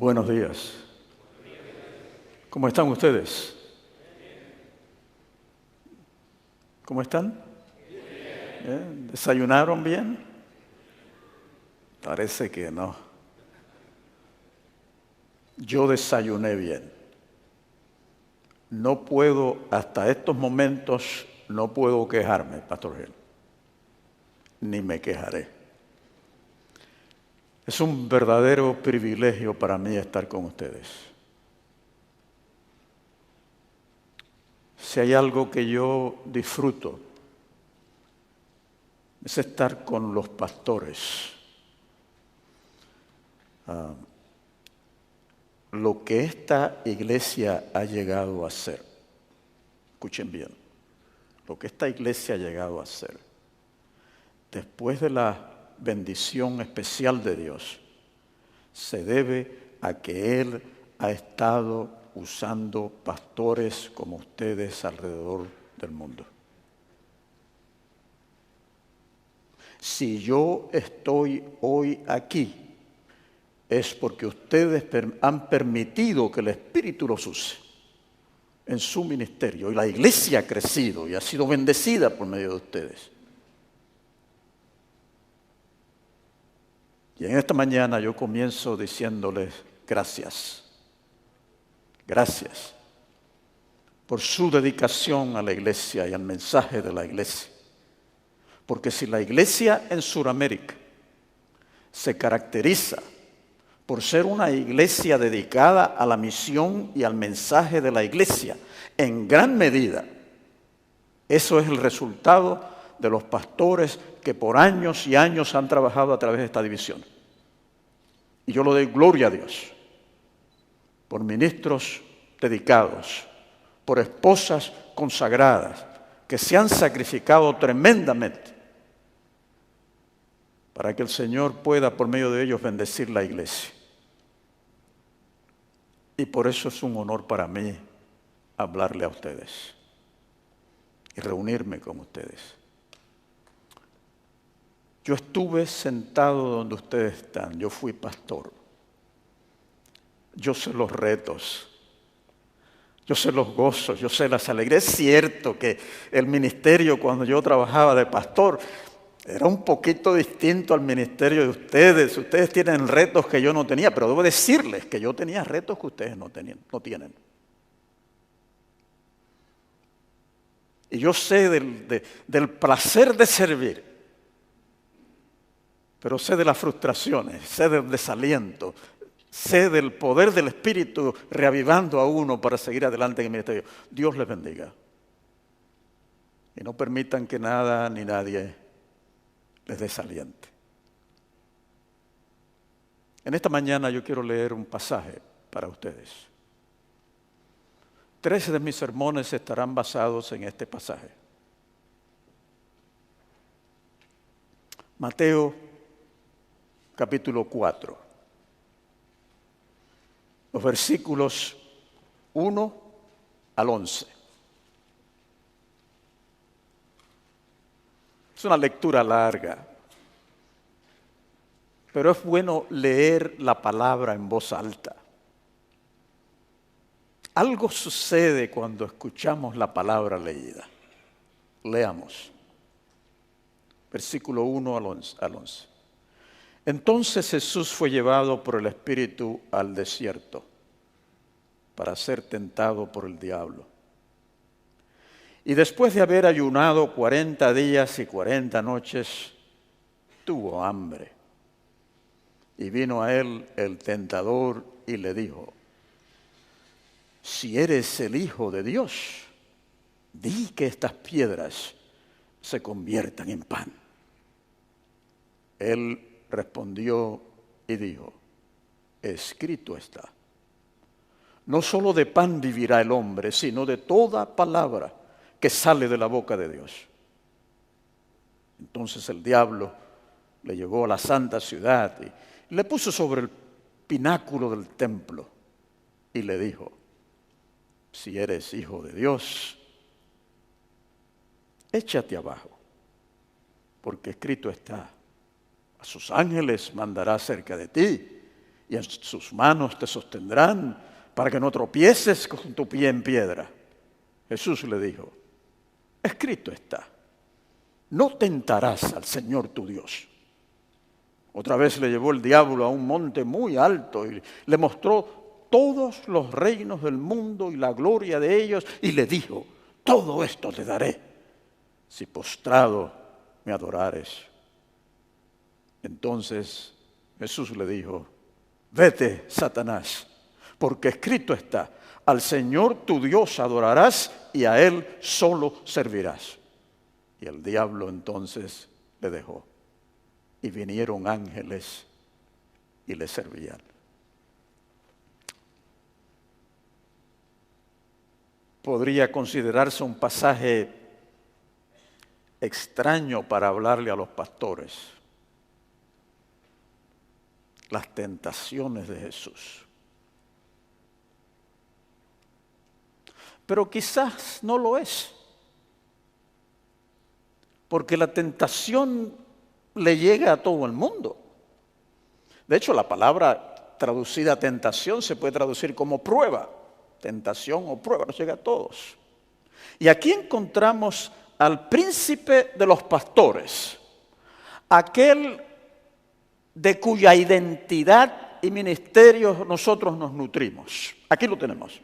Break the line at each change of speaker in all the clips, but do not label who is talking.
Buenos días. ¿Cómo están ustedes? ¿Cómo están? ¿Bien? ¿Desayunaron bien? Parece que no. Yo desayuné bien. No puedo, hasta estos momentos, no puedo quejarme, Pastor Gil. Ni me quejaré. Es un verdadero privilegio para mí estar con ustedes. Si hay algo que yo disfruto, es estar con los pastores. Lo que esta iglesia ha llegado a ser, escuchen bien, lo que esta iglesia ha llegado a ser, después de la bendición especial de Dios, se debe a que Él ha estado usando pastores como ustedes alrededor del mundo. Si yo estoy hoy aquí, es porque ustedes han permitido que el Espíritu los use en su ministerio. Y la iglesia ha crecido y ha sido bendecida por medio de ustedes. Y en esta mañana yo comienzo diciéndoles gracias. Gracias por su dedicación a la iglesia y al mensaje de la iglesia. Porque si la iglesia en Sudamérica se caracteriza por ser una iglesia dedicada a la misión y al mensaje de la iglesia, en gran medida, eso es el resultado de los pastores que por años y años han trabajado a través de esta división. Y yo le doy gloria a Dios por ministros dedicados, por esposas consagradas que se han sacrificado tremendamente para que el Señor pueda por medio de ellos bendecir la iglesia. Y por eso es un honor para mí hablarle a ustedes y reunirme con ustedes. Yo estuve sentado donde ustedes están, yo fui pastor. Yo sé los retos, yo sé los gozos, yo sé las alegrías. Es cierto que el ministerio cuando yo trabajaba de pastor era un poquito distinto al ministerio de ustedes. Ustedes tienen retos que yo no tenía, pero debo decirles que yo tenía retos que ustedes no tienen. Y yo sé del placer de servir, pero sé de las frustraciones, sé del desaliento, sé del poder del Espíritu reavivando a uno para seguir adelante en el ministerio. Dios les bendiga. Y no permitan que nada ni nadie les desaliente. En esta mañana yo quiero leer un pasaje para ustedes. 13 de mis sermones estarán basados en este pasaje. Mateo capítulo 4. Los versículos 1 al 11. Es una lectura larga, pero es bueno leer la palabra en voz alta. Algo sucede cuando escuchamos la palabra leída. Leamos. Versículo 1 al 11. Entonces Jesús fue llevado por el Espíritu al desierto para ser tentado por el diablo. Y después de haber ayunado 40 días y 40 noches, tuvo hambre. Y vino a él el tentador y le dijo: si eres el Hijo de Dios, di que estas piedras se conviertan en pan. Él respondió y dijo: escrito está, no solo de pan vivirá el hombre, sino de toda palabra que sale de la boca de Dios. Entonces el diablo le llevó a la santa ciudad y le puso sobre el pináculo del templo y le dijo: si eres hijo de Dios, échate abajo, porque escrito está, a sus ángeles mandará cerca de ti, y en sus manos te sostendrán para que no tropieces con tu pie en piedra. Jesús le dijo, escrito está, no tentarás al Señor tu Dios. Otra vez le llevó el diablo a un monte muy alto y le mostró todos los reinos del mundo y la gloria de ellos y le dijo, todo esto te daré si postrado me adorares. Entonces Jesús le dijo, vete, Satanás, porque escrito está, al Señor tu Dios adorarás y a Él solo servirás. Y el diablo entonces le dejó. Y vinieron ángeles y le servían. Podría considerarse un pasaje extraño para hablarle a los pastores. Las tentaciones de Jesús. Pero quizás no lo es. Porque la tentación le llega a todo el mundo. De hecho, la palabra traducida tentación se puede traducir como prueba. Tentación o prueba, nos llega a todos. Y aquí encontramos al príncipe de los pastores, aquel de cuya identidad y ministerio nosotros nos nutrimos. Aquí lo tenemos.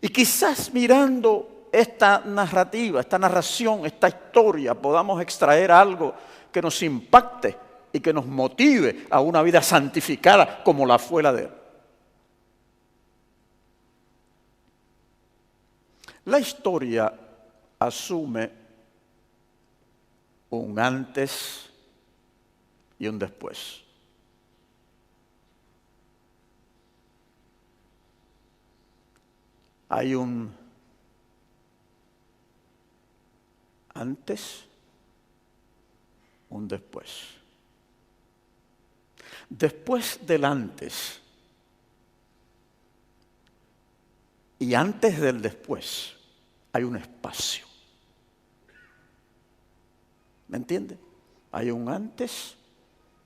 Y quizás mirando esta narrativa, esta narración, esta historia, podamos extraer algo que nos impacte y que nos motive a una vida santificada como la fue la de él. La historia asume un antes y un después. Hay un antes, un después. Después del antes y antes del después hay un espacio. ¿Me entiende? Hay un antes,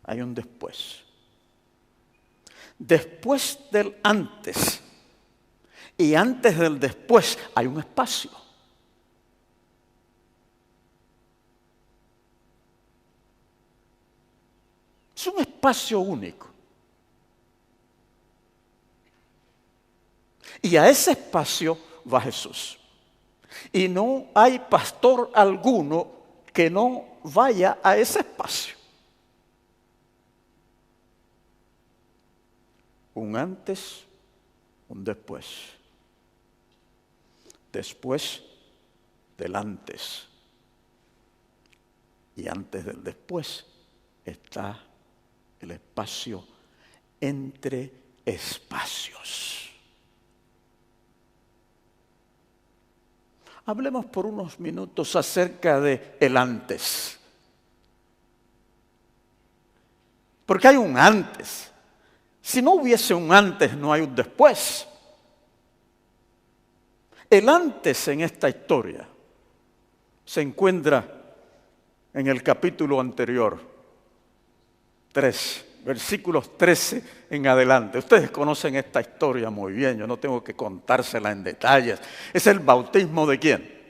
hay un después. Después del antes y antes del después hay un espacio. Es un espacio único. Y a ese espacio va Jesús. Y no hay pastor alguno que no vaya a ese espacio. Un antes, un después. Después del antes. Y antes del después está el espacio entre espacios. Hablemos por unos minutos acerca de el antes. Porque hay un antes. Si no hubiese un antes, no hay un después. El antes en esta historia se encuentra en el capítulo anterior, 3, versículos 13 en adelante. Ustedes conocen esta historia muy bien, yo no tengo que contársela en detalles. Es el bautismo ¿de quién?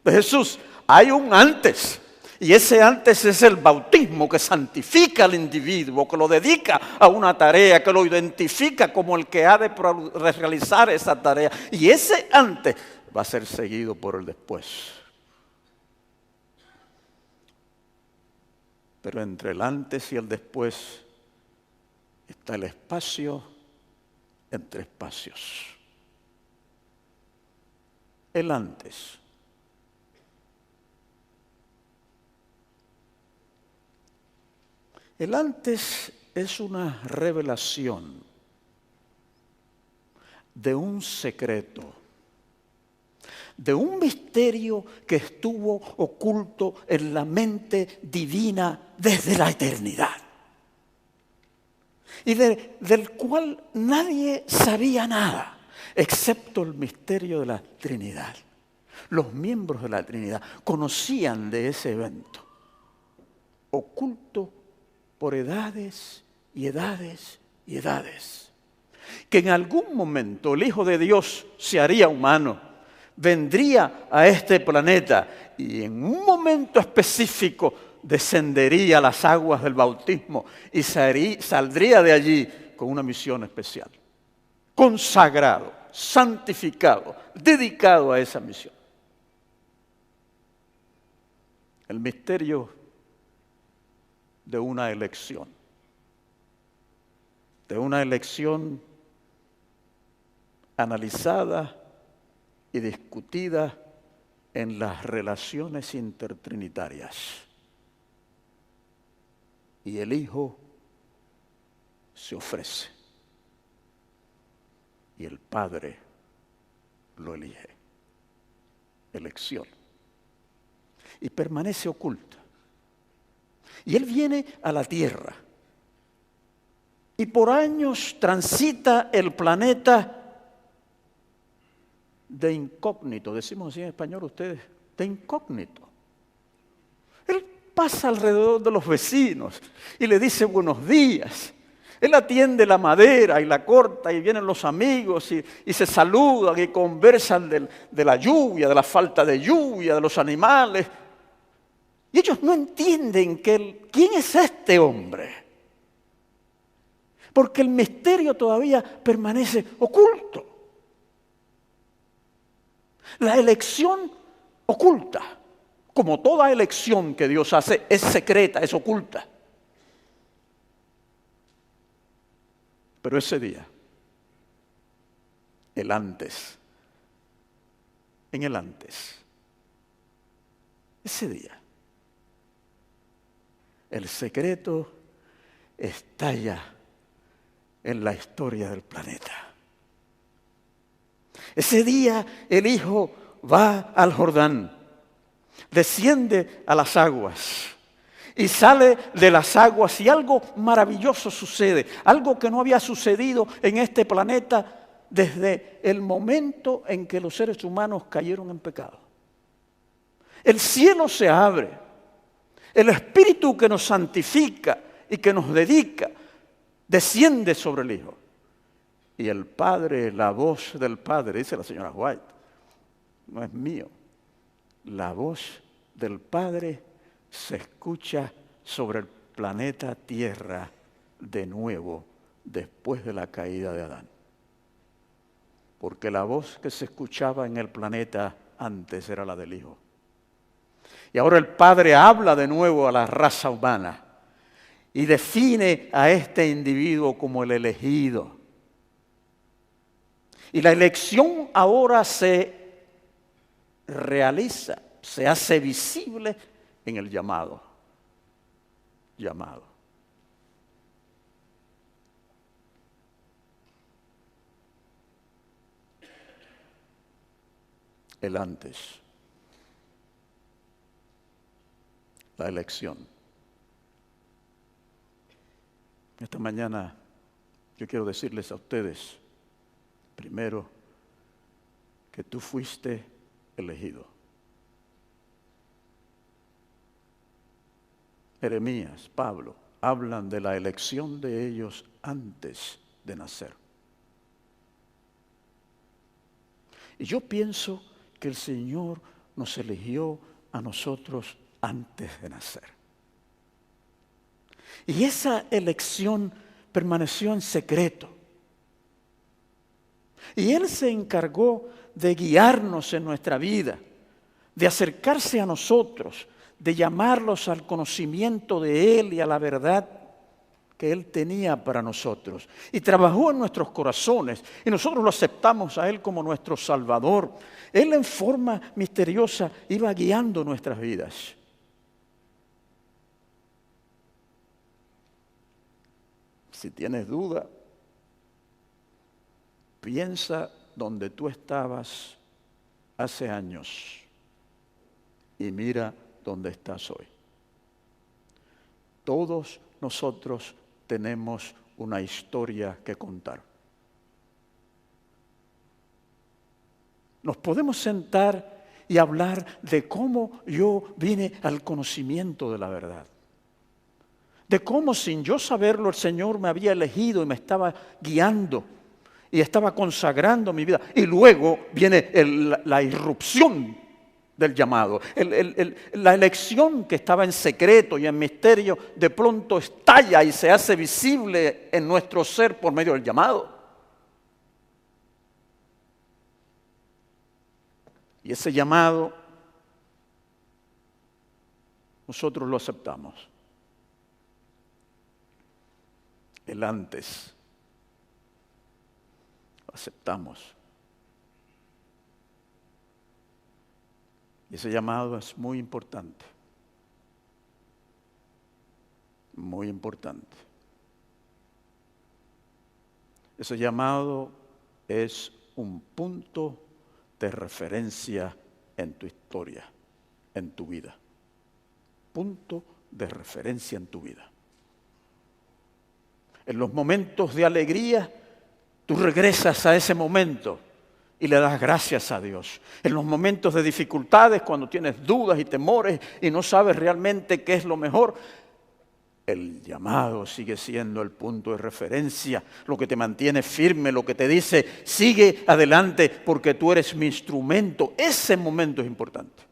De Jesús. Hay un antes. Y ese antes es el bautismo que santifica al individuo, que lo dedica a una tarea, que lo identifica como el que ha de realizar esa tarea. Y ese antes va a ser seguido por el después. Pero entre el antes y el después está el espacio entre espacios. El antes. El antes es una revelación de un secreto, de un misterio que estuvo oculto en la mente divina desde la eternidad y del cual nadie sabía nada, excepto el misterio de la Trinidad. Los miembros de la Trinidad conocían de ese evento, oculto por edades y edades y edades. Que en algún momento el Hijo de Dios se haría humano, vendría a este planeta y en un momento específico descendería a las aguas del bautismo y saldría de allí con una misión especial. Consagrado, santificado, dedicado a esa misión. El misterio de una elección. De una elección analizada y discutida en las relaciones intertrinitarias. Y el Hijo se ofrece. Y el Padre lo elige. Elección. Y permanece oculta. Y Él viene a la tierra. Y por años transita el planeta de incógnito, decimos así en español ustedes, de incógnito. Él pasa alrededor de los vecinos y le dice buenos días. Él atiende la madera y la corta y vienen los amigos y se saludan y conversan de la lluvia, de la falta de lluvia, de los animales. Y ellos no entienden quién es este hombre. Porque el misterio todavía permanece oculto. La elección oculta, como toda elección que Dios hace, es secreta, es oculta. Pero ese día, en el antes, ese día, el secreto estalla en la historia del planeta. Ese día el Hijo va al Jordán, desciende a las aguas y sale de las aguas y algo maravilloso sucede, algo que no había sucedido en este planeta desde el momento en que los seres humanos cayeron en pecado. El cielo se abre, el Espíritu que nos santifica y que nos dedica desciende sobre el Hijo. Y el Padre, la voz del Padre, dice la señora White, no es mío, la voz del Padre se escucha sobre el planeta Tierra de nuevo después de la caída de Adán. Porque la voz que se escuchaba en el planeta antes era la del Hijo. Y ahora el Padre habla de nuevo a la raza humana y define a este individuo como el elegido. Y la elección ahora se realiza, se hace visible en el llamado. El antes. La elección. Esta mañana yo quiero decirles a ustedes, primero, que tú fuiste elegido. Jeremías, Pablo, hablan de la elección de ellos antes de nacer. Y yo pienso que el Señor nos eligió a nosotros antes de nacer. Y esa elección permaneció en secreto. Y Él se encargó de guiarnos en nuestra vida, de acercarse a nosotros, de llamarlos al conocimiento de Él y a la verdad que Él tenía para nosotros. Y trabajó en nuestros corazones y nosotros lo aceptamos a Él como nuestro Salvador. Él en forma misteriosa iba guiando nuestras vidas. Si tienes duda, piensa donde tú estabas hace años y mira dónde estás hoy. Todos nosotros tenemos una historia que contar. Nos podemos sentar y hablar de cómo yo vine al conocimiento de la verdad, de cómo sin yo saberlo el Señor me había elegido y me estaba guiando y estaba consagrando mi vida. Y luego viene la irrupción del llamado. La elección que estaba en secreto y en misterio de pronto estalla y se hace visible en nuestro ser por medio del llamado. Y ese llamado nosotros lo aceptamos. El antes lo aceptamos. Y ese llamado es muy importante. Muy importante. Ese llamado es un punto de referencia en tu historia, en tu vida. Punto de referencia en tu vida. En los momentos de alegría, tú regresas a ese momento y le das gracias a Dios. En los momentos de dificultades, cuando tienes dudas y temores y no sabes realmente qué es lo mejor, el llamado sigue siendo el punto de referencia, lo que te mantiene firme, lo que te dice, sigue adelante porque tú eres mi instrumento. Ese momento es importante.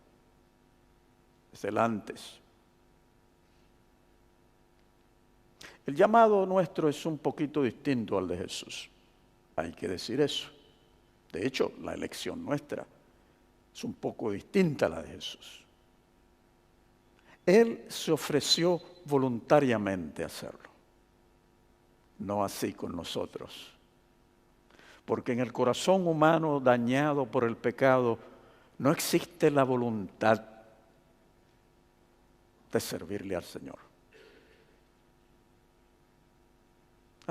Es el antes. El llamado nuestro es un poquito distinto al de Jesús. Hay que decir eso. De hecho, la elección nuestra es un poco distinta a la de Jesús. Él se ofreció voluntariamente a hacerlo. No así con nosotros. Porque en el corazón humano dañado por el pecado no existe la voluntad de servirle al Señor.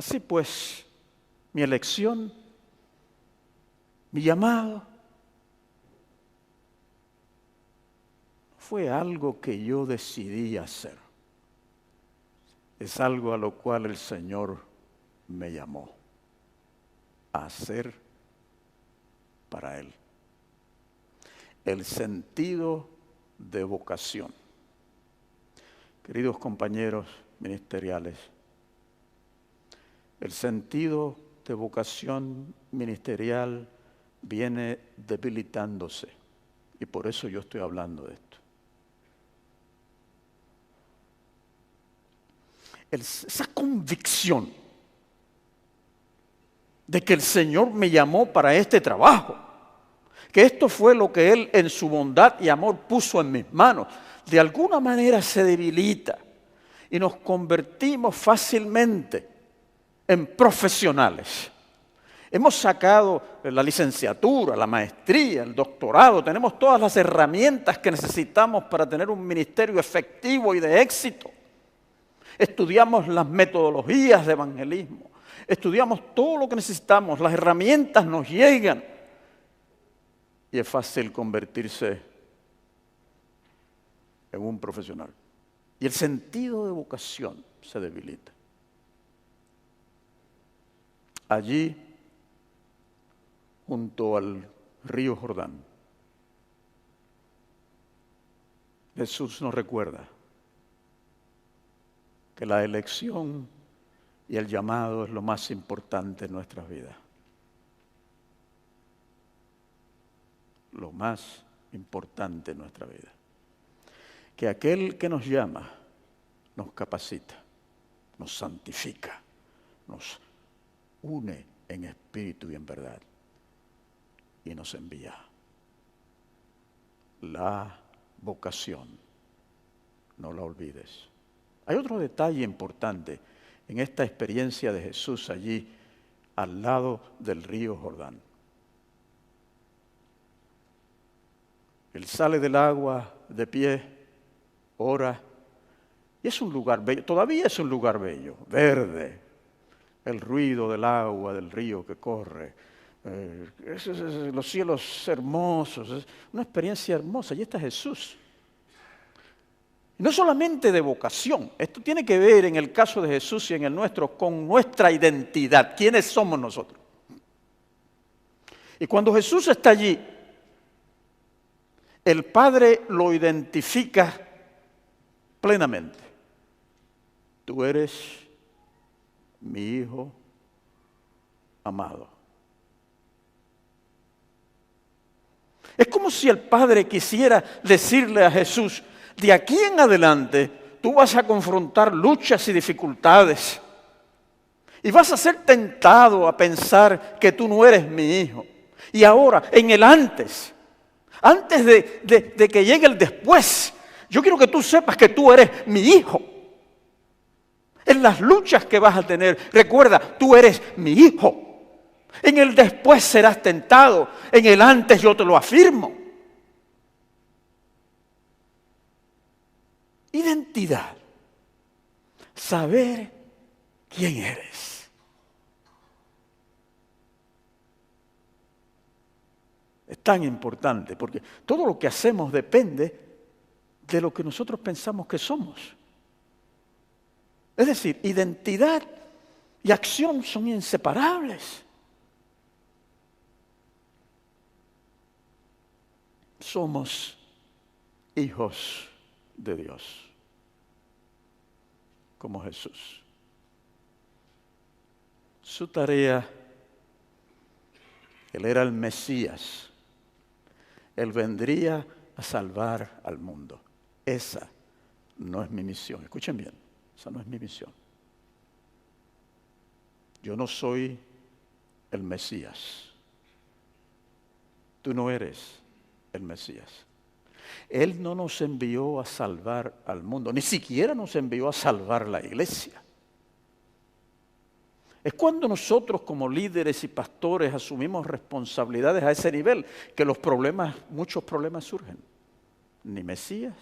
Así pues, mi elección, mi llamado, fue algo que yo decidí hacer. Es algo a lo cual el Señor me llamó a hacer para Él. El sentido de vocación. Queridos compañeros ministeriales, el sentido de vocación ministerial viene debilitándose y por eso yo estoy hablando de esto. Esa convicción de que el Señor me llamó para este trabajo, que esto fue lo que Él en su bondad y amor puso en mis manos, de alguna manera se debilita y nos convertimos fácilmente en profesionales. Hemos sacado la licenciatura, la maestría, el doctorado, tenemos todas las herramientas que necesitamos para tener un ministerio efectivo y de éxito. Estudiamos las metodologías de evangelismo, estudiamos todo lo que necesitamos, las herramientas nos llegan y es fácil convertirse en un profesional. Y el sentido de vocación se debilita. Allí, junto al río Jordán, Jesús nos recuerda que la elección y el llamado es lo más importante en nuestras vidas. Lo más importante en nuestra vida. Que aquel que nos llama nos capacita, nos santifica, nos une en espíritu y en verdad y nos envía. La vocación, no la olvides. Hay otro detalle importante en esta experiencia de Jesús allí al lado del río Jordán. Él sale del agua de pie, ora, y es un lugar bello, todavía es un lugar bello, verde, el ruido del agua, del río que corre, los cielos hermosos, es una experiencia hermosa, y está Jesús. No solamente de vocación, esto tiene que ver en el caso de Jesús y en el nuestro con nuestra identidad, quiénes somos nosotros. Y cuando Jesús está allí, el Padre lo identifica plenamente. tú eres mi Hijo amado. Es como si el Padre quisiera decirle a Jesús, de aquí en adelante tú vas a confrontar luchas y dificultades. Y vas a ser tentado a pensar que tú no eres mi hijo. Y ahora, en el antes de que llegue el después, yo quiero que tú sepas que tú eres mi hijo. En las luchas que vas a tener, recuerda, tú eres mi hijo. En el después serás tentado, en el antes yo te lo afirmo. Identidad. Saber quién eres. Es tan importante porque todo lo que hacemos depende de lo que nosotros pensamos que somos. Es decir, identidad y acción son inseparables. Somos hijos de Dios, como Jesús. Su tarea, Él era el Mesías. Él vendría a salvar al mundo. Esa no es mi misión. Escuchen bien, esa no es mi misión. Yo no soy el Mesías. Tú no eres el Mesías. Él no nos envió a salvar al mundo, ni siquiera nos envió a salvar la iglesia. Es cuando nosotros como líderes y pastores asumimos responsabilidades a ese nivel que muchos problemas surgen. Ni Mesías,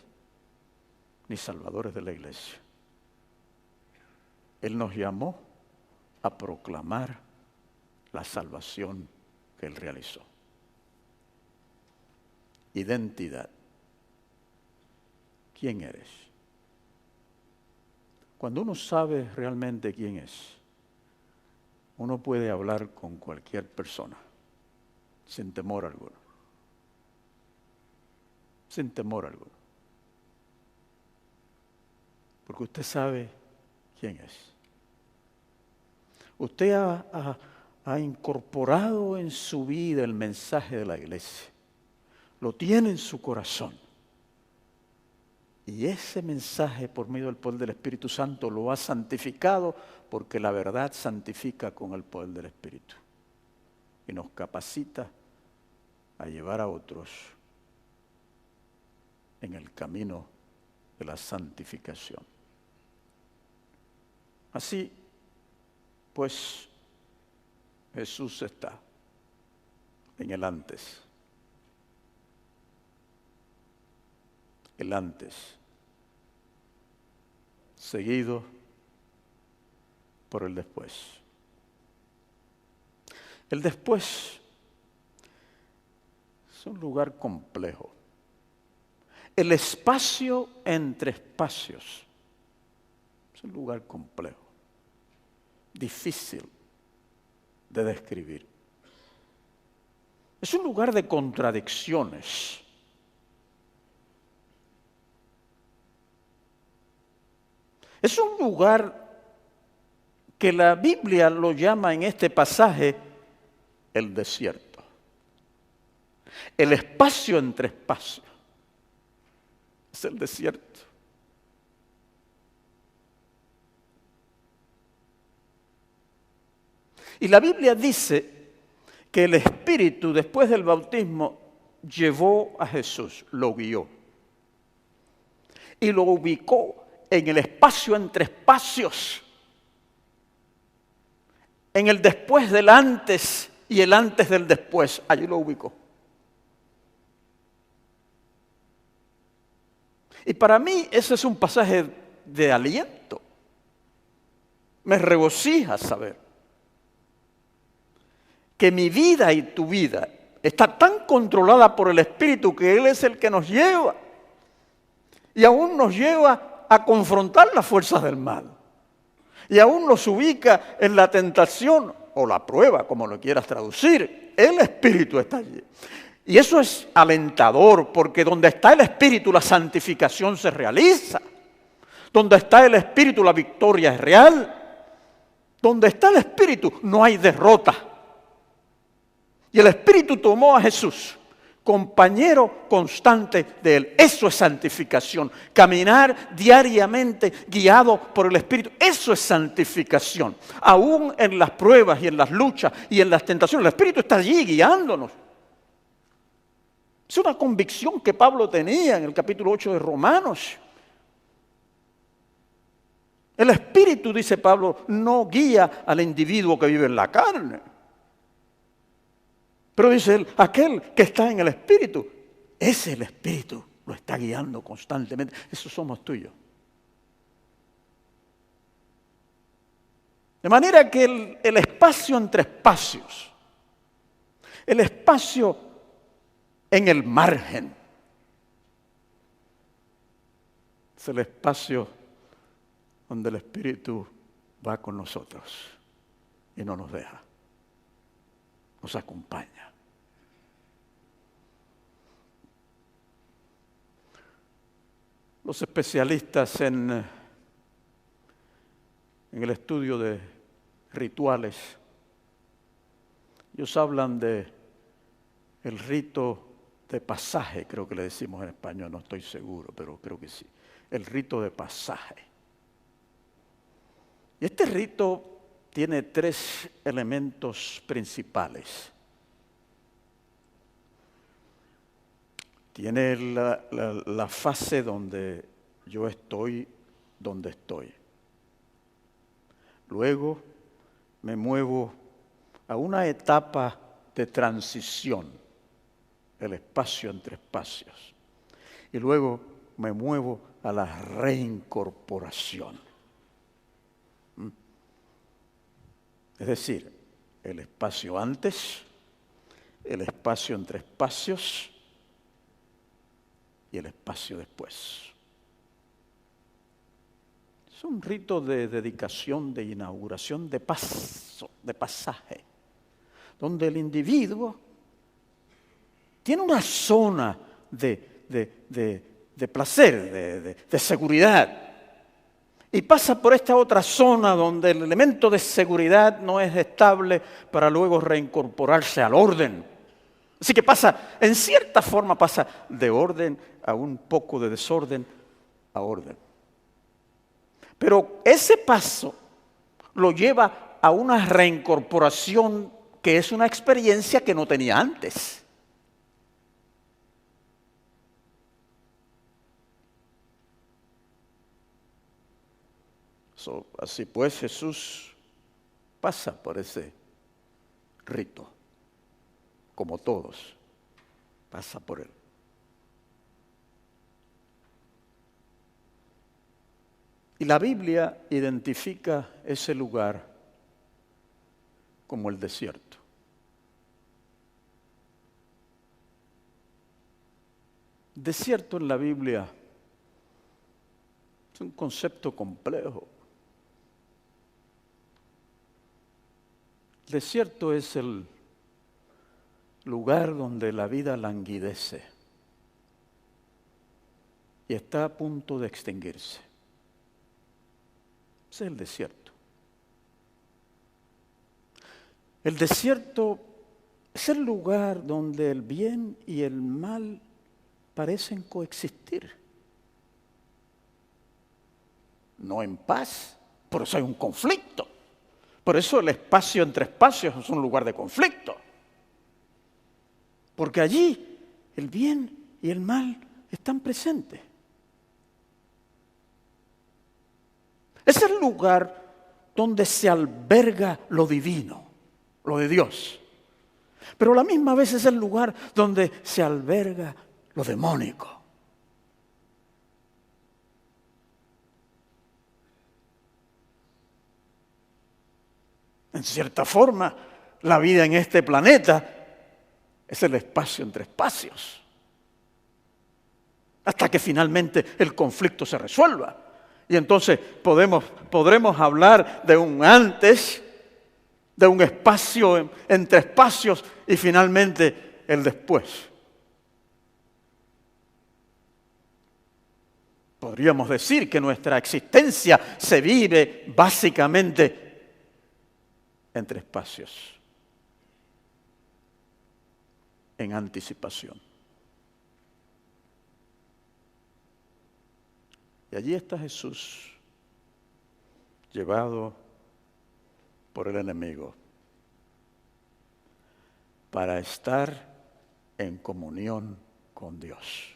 ni salvadores de la iglesia. Él nos llamó a proclamar la salvación que Él realizó. Identidad. ¿Quién eres? Cuando uno sabe realmente quién es, uno puede hablar con cualquier persona, sin temor alguno. Sin temor alguno. Porque usted sabe quién es. Usted ha incorporado en su vida el mensaje de la iglesia. Lo tiene en su corazón. Y ese mensaje, por medio del poder del Espíritu Santo, lo ha santificado, porque la verdad santifica con el poder del Espíritu. Y nos capacita a llevar a otros en el camino de la santificación. Así, pues, Jesús está en el antes. El antes, seguido por el después. El después es un lugar complejo. El espacio entre espacios es un lugar complejo, difícil de describir. Es un lugar de contradicciones. Es un lugar que la Biblia lo llama en este pasaje el desierto. El espacio entre espacios es el desierto. Y la Biblia dice que el Espíritu, después del bautismo, llevó a Jesús, lo guió y lo ubicó en el espacio entre espacios, en el después del antes y el antes del después. Allí lo ubicó. Y para mí ese es un pasaje de aliento. Me regocija saber que mi vida y tu vida está tan controlada por el Espíritu que Él es el que nos lleva. Y aún nos lleva a confrontar las fuerzas del mal. Y aún nos ubica en la tentación o la prueba, como lo quieras traducir. El Espíritu está allí. Y eso es alentador, porque donde está el Espíritu la santificación se realiza. Donde está el Espíritu, la victoria es real. Donde está el Espíritu, no hay derrota. Y el Espíritu tomó a Jesús, compañero constante de Él. Eso es santificación. Caminar diariamente guiado por el Espíritu. Eso es santificación. Aún en las pruebas y en las luchas y en las tentaciones, el Espíritu está allí guiándonos. Es una convicción que Pablo tenía en el capítulo 8 de Romanos. El Espíritu, dice Pablo, no guía al individuo que vive en la carne. Pero dice él, aquel que está en el Espíritu, ese el Espíritu lo está guiando constantemente. Eso somos tú y yo. De manera que el espacio entre espacios, el espacio en el margen, es el espacio donde el Espíritu va con nosotros y no nos deja, nos acompaña. Los especialistas en el estudio de rituales, ellos hablan de el rito de pasaje, creo que le decimos en español, no estoy seguro, pero creo que sí, el rito de pasaje. Y este rito tiene 3 elementos principales. Tiene la fase donde yo estoy, donde estoy. Luego me muevo a una etapa de transición, el espacio entre espacios. Y luego me muevo a la reincorporación. Es decir, el espacio antes, el espacio entre espacios y el espacio después. Es un rito de dedicación, de inauguración, de paso, de pasaje, donde el individuo tiene una zona de placer, de seguridad, y pasa por esta otra zona donde el elemento de seguridad no es estable para luego reincorporarse al orden. Así que pasa, en cierta forma pasa de orden a un poco de desorden a orden. Pero ese paso lo lleva a una reincorporación que es una experiencia que no tenía antes. Así pues, Jesús pasa por ese rito, como todos, pasa por él. Y la Biblia identifica ese lugar como el desierto. Desierto en la Biblia es un concepto complejo. El desierto es el lugar donde la vida languidece y está a punto de extinguirse. Ese es el desierto. El desierto es el lugar donde el bien y el mal parecen coexistir. No en paz, por eso hay un conflicto. Por eso el espacio entre espacios es un lugar de conflicto. Porque allí el bien y el mal están presentes. Es el lugar donde se alberga lo divino, lo de Dios. Pero a la misma vez es el lugar donde se alberga lo demónico. En cierta forma, la vida en este planeta es el espacio entre espacios. Hasta que finalmente el conflicto se resuelva. Y entonces podremos hablar de un antes, de un espacio entre espacios y finalmente el después. Podríamos decir que nuestra existencia se vive básicamente entre espacios, en anticipación. Y allí está Jesús, llevado por el enemigo, para estar en comunión con Dios.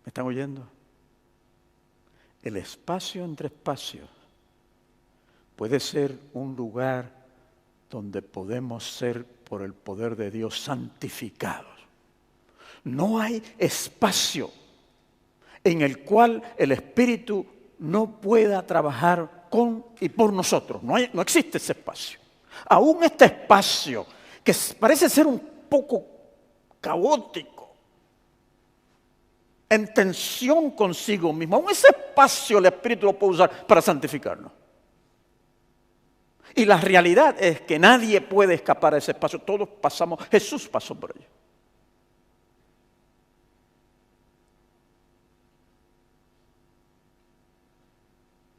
¿Me están oyendo? El espacio entre espacios puede ser un lugar donde podemos ser, por el poder de Dios, santificados. No hay espacio en el cual el Espíritu no pueda trabajar con y por nosotros. No existe ese espacio. Aún este espacio, que parece ser un poco caótico, en tensión consigo mismo, aún ese espacio el Espíritu lo puede usar para santificarnos. Y la realidad es que nadie puede escapar de ese espacio. Todos pasamos, Jesús pasó por ello.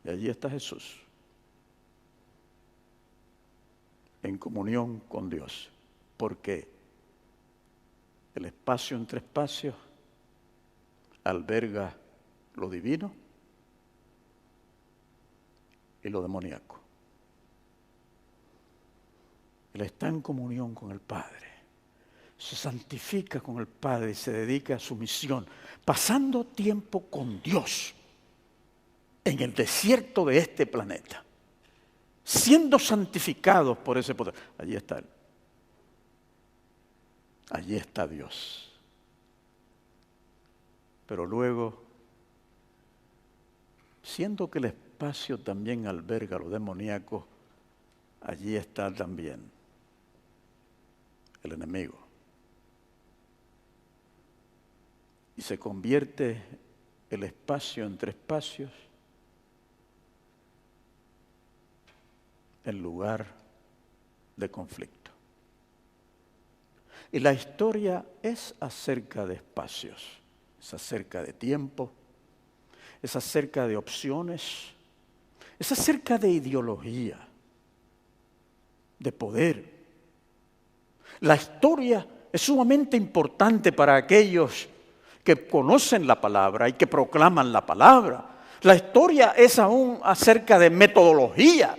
Y allí está Jesús, en comunión con Dios, porque el espacio entre espacios alberga lo divino y lo demoníaco. Él está en comunión con el Padre, se santifica con el Padre y se dedica a su misión, pasando tiempo con Dios en el desierto de este planeta, siendo santificados por ese poder. Allí está Él. Allí está Dios. Pero luego, siendo que el espacio también alberga lo demoníaco, allí está también el enemigo. Y se convierte el espacio entre espacios en lugar de conflicto. Y la historia es acerca de espacios, es acerca de tiempo, es acerca de opciones, es acerca de ideología, de poder. La historia es sumamente importante para aquellos que conocen la palabra y que proclaman la palabra. La historia es aún acerca de metodología.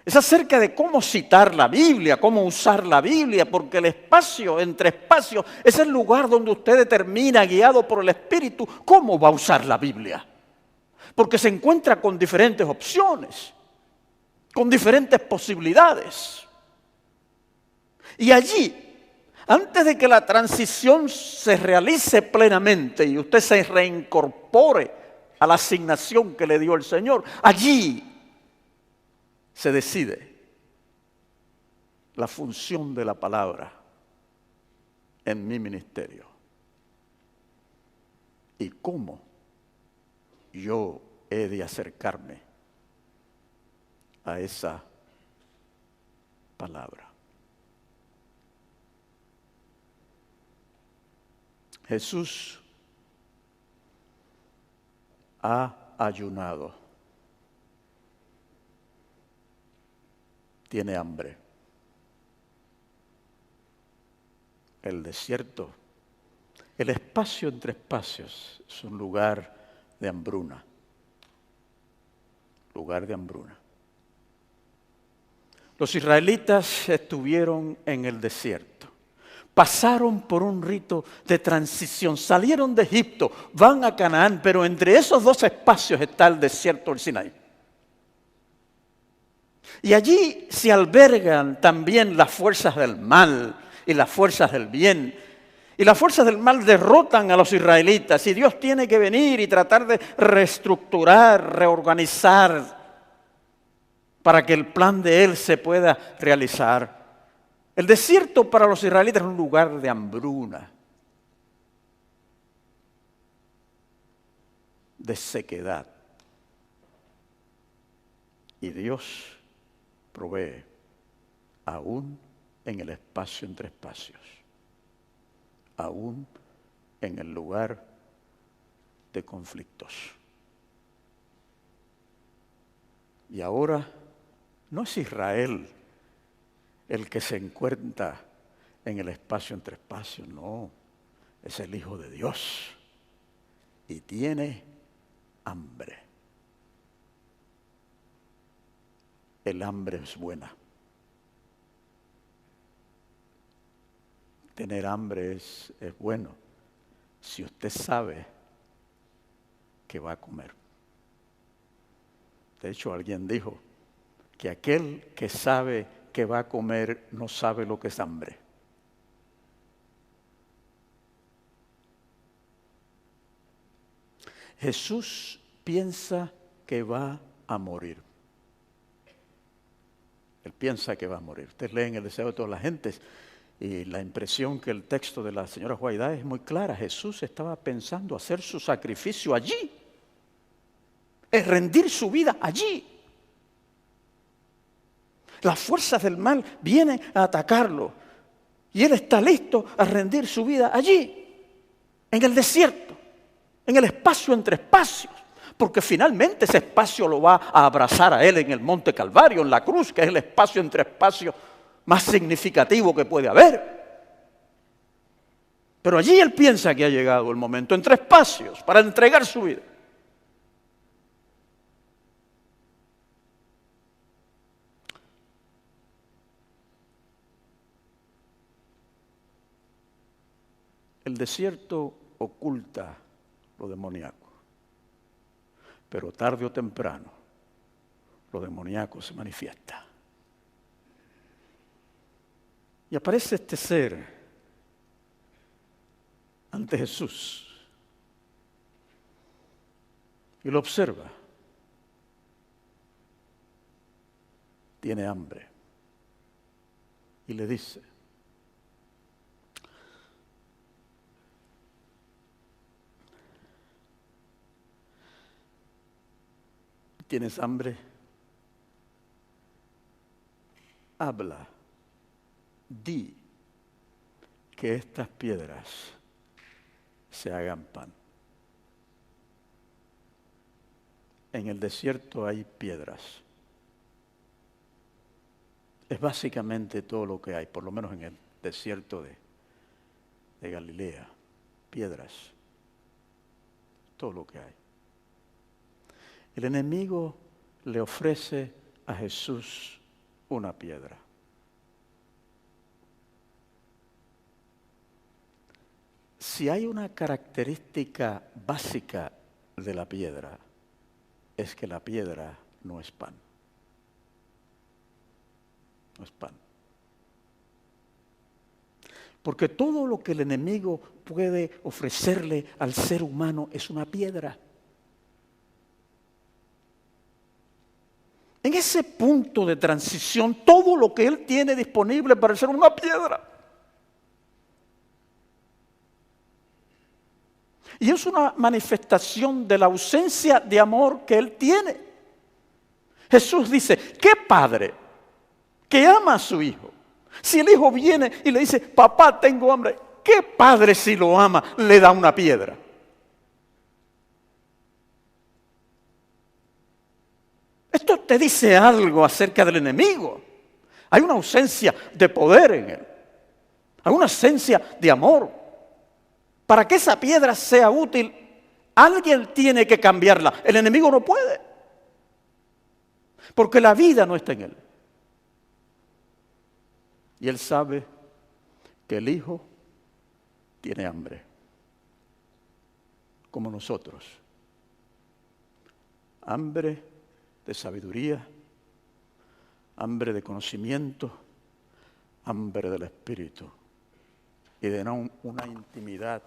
Es acerca de cómo citar la Biblia, cómo usar la Biblia, porque el espacio entre espacios es el lugar donde usted determina, guiado por el Espíritu, cómo va a usar la Biblia. Porque se encuentra con diferentes opciones, con diferentes posibilidades. Y allí, antes de que la transición se realice plenamente y usted se reincorpore a la asignación que le dio el Señor, allí se decide la función de la palabra en mi ministerio y cómo yo he de acercarme a esa palabra. Jesús ha ayunado, tiene hambre. El desierto, el espacio entre espacios es un lugar de hambruna, lugar de hambruna. Los israelitas estuvieron en el desierto. Pasaron por un rito de transición, salieron de Egipto, van a Canaán, pero entre esos dos espacios está el desierto del Sinaí. Y allí se albergan también las fuerzas del mal y las fuerzas del bien. Y las fuerzas del mal derrotan a los israelitas y Dios tiene que venir y tratar de reestructurar, reorganizar para que el plan de Él se pueda realizar. El desierto para los israelitas es un lugar de hambruna, de sequedad. Y Dios provee aún en el espacio entre espacios, aún en el lugar de conflictos. Y ahora no es Israel el que se encuentra en el espacio entre espacios, no, es el Hijo de Dios y tiene hambre. El hambre es buena. Tener hambre es bueno si usted sabe que va a comer. De hecho, alguien dijo que aquel que sabe que va a comer no sabe lo que es hambre. Jesús piensa que va a morir. Él piensa que va a morir. Ustedes leen el deseo de todas las gentes y la impresión que el texto de la señora Juaidá es muy clara. Jesús estaba pensando hacer su sacrificio allí. Es rendir su vida allí. Las fuerzas del mal vienen a atacarlo y él está listo a rendir su vida allí, en el desierto, en el espacio entre espacios, porque finalmente ese espacio lo va a abrazar a él en el Monte Calvario, en la cruz, que es el espacio entre espacios más significativo que puede haber. Pero allí él piensa que ha llegado el momento, entre espacios, para entregar su vida. El desierto oculta lo demoníaco, pero tarde o temprano lo demoníaco se manifiesta. Y aparece este ser ante Jesús y lo observa. Tiene hambre y le dice: ¿tienes hambre? Habla, di que estas piedras se hagan pan. En el desierto hay piedras. Es básicamente todo lo que hay, por lo menos en el desierto de Galilea. Piedras. Todo lo que hay. El enemigo le ofrece a Jesús una piedra. Si hay una característica básica de la piedra, es que la piedra no es pan. No es pan. Porque todo lo que el enemigo puede ofrecerle al ser humano es una piedra. En ese punto de transición, todo lo que él tiene disponible para ser una piedra. Y es una manifestación de la ausencia de amor que él tiene. Jesús dice: ¿qué padre que ama a su hijo? Si el hijo viene y le dice: papá, tengo hambre, ¿qué padre, si lo ama, le da una piedra? Esto te dice algo acerca del enemigo. Hay una ausencia de poder en él. Hay una ausencia de amor. Para que esa piedra sea útil, alguien tiene que cambiarla. El enemigo no puede. Porque la vida no está en él. Y él sabe que el hijo tiene hambre, como nosotros. Hambre de sabiduría, hambre de conocimiento, hambre del Espíritu y de una intimidad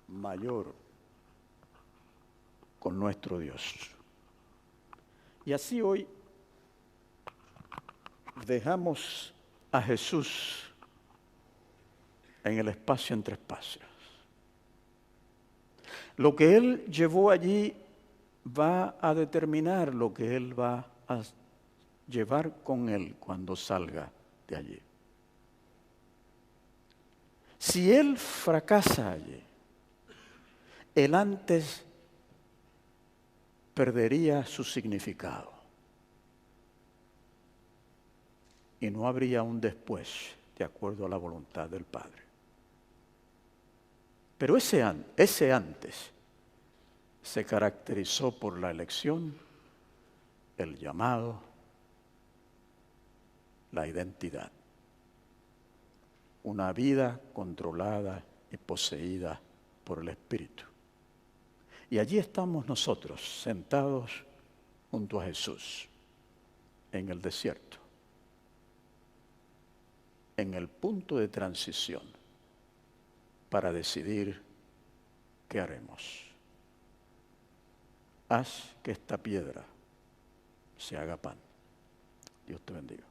mayor con nuestro Dios. Y así hoy dejamos a Jesús en el espacio entre espacios. Lo que Él llevó allí va a determinar lo que Él va a llevar con Él cuando salga de allí. Si Él fracasa allí, el antes perdería su significado y no habría un después de acuerdo a la voluntad del Padre. Pero ese antes se caracterizó por la elección, el llamado, la identidad. Una vida controlada y poseída por el Espíritu. Y allí estamos nosotros, sentados junto a Jesús, en el desierto, en el punto de transición, para decidir qué haremos. Haz que esta piedra se haga pan. Dios te bendiga.